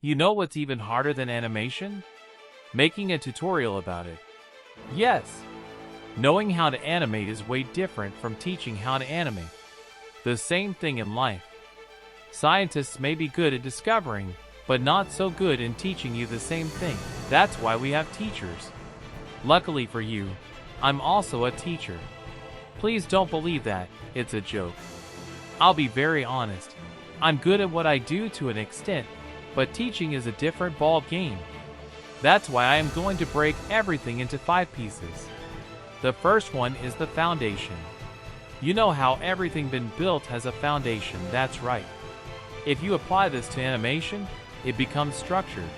You know what's even harder than animation? Making a tutorial about it. Yes! Knowing how to animate is way different from teaching how to animate. The same thing in life. Scientists may be good at discovering, but not so good in teaching you the same thing. That's why we have teachers. Luckily for you, I'm also a teacher. Please don't believe that, it's a joke. I'll be very honest. I'm good at what I do to an extent, but teaching is a different ball game. That's why I am going to break everything into 5 pieces. The first one is the foundation. You know how everything been built has a foundation, that's right. If you apply this to animation, it becomes structured.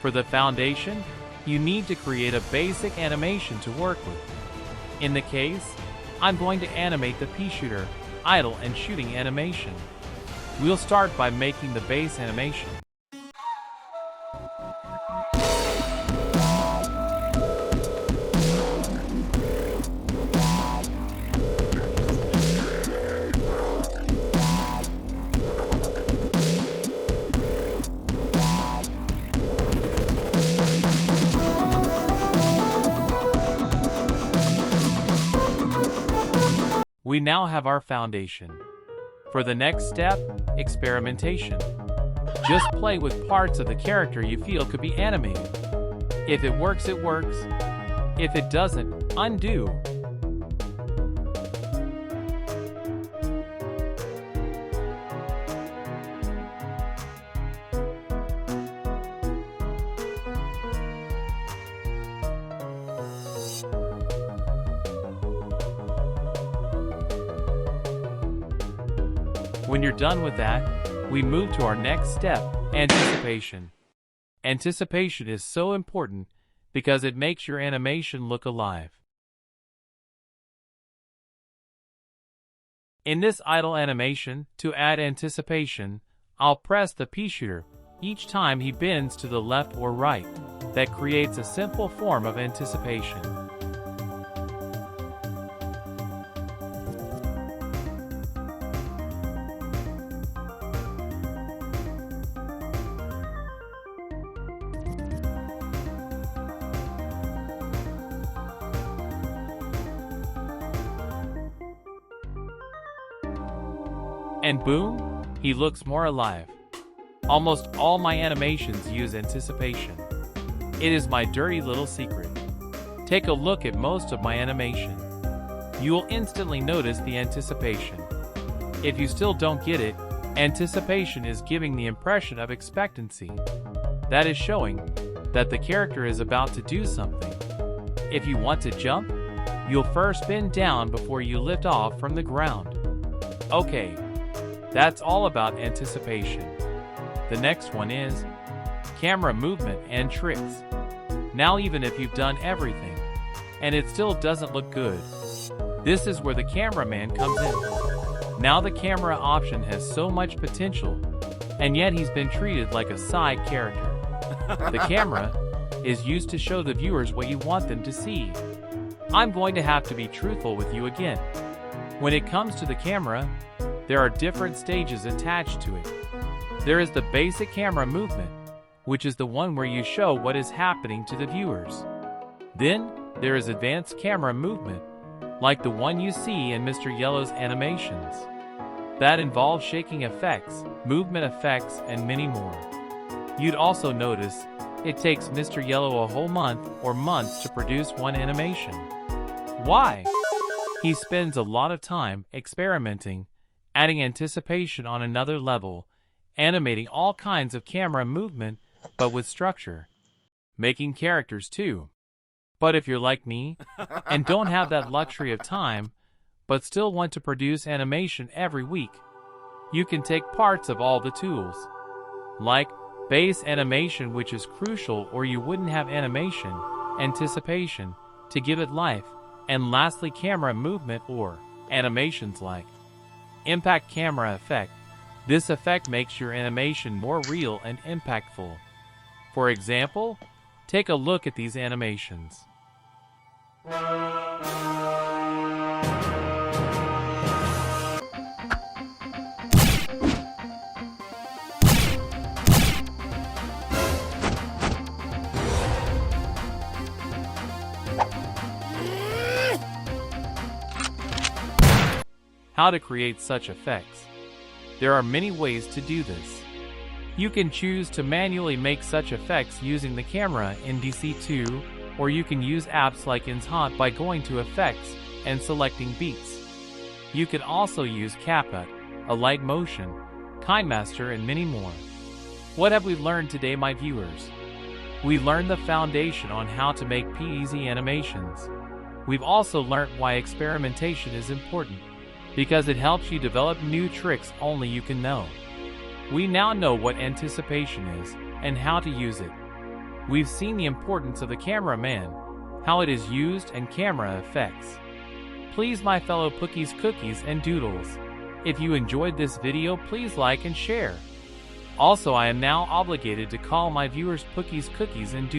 For the foundation, you need to create a basic animation to work with. In the case, I'm going to animate the pea shooter, idle and shooting animation. We'll start by making the base animation. We now have our foundation. For the next step, experimentation. Just play with parts of the character you feel could be animated. If it works, it works. If it doesn't, undo. When you're done with that, we move to our next step, anticipation. Anticipation is so important because it makes your animation look alive. In this idle animation, to add anticipation, I'll press the pea shooter each time he bends to the left or right. That creates a simple form of anticipation. And boom, he looks more alive. Almost all my animations use anticipation. It is my dirty little secret. Take a look at most of my animation. You will instantly notice the anticipation. If you still don't get it, anticipation is giving the impression of expectancy. That is showing that the character is about to do something. If you want to jump, you'll first bend down before you lift off from the ground. Okay. That's all about anticipation. The next one is camera movement and tricks. Now even if you've done everything, and it still doesn't look good, this is where the cameraman comes in. Now the camera option has so much potential, and yet he's been treated like a side character. The camera is used to show the viewers what you want them to see. I'm going to have to be truthful with you again. When it comes to the camera, there are different stages attached to it. There is the basic camera movement, which is the one where you show what is happening to the viewers. Then, there is advanced camera movement, like the one you see in Mr. Yellow's animations. That involves shaking effects, movement effects, and many more. You'd also notice, it takes Mr. Yellow a whole month or months to produce one animation. Why? He spends a lot of time experimenting, adding anticipation on another level, animating all kinds of camera movement, but with structure. Making characters too. But if you're like me, and don't have that luxury of time, but still want to produce animation every week, you can take parts of all the tools. Like base animation, which is crucial or you wouldn't have animation, anticipation, to give it life, and lastly camera movement or animations like impact camera effect. This effect makes your animation more real and impactful. For example, take a look at these animations. how to create such effects. There are many ways to do this. You can choose to manually make such effects using the camera in DC2, or you can use apps like Enhance by going to Effects and selecting Beats. You can also use CapCut, Alight Motion, KineMaster, and many more. What have we learned today, my viewers? We learned the foundation on how to make PVZ animations. We've also learned why experimentation is important, because it helps you develop new tricks only you can know. We now know what anticipation is and how to use it. We've seen the importance of the cameraman, how it is used, and camera effects. Please, my fellow Pookies, Cookies, and Doodles, if you enjoyed this video, please like and share. Also, I am now obligated to call my viewers Pookies, Cookies, and Doodles.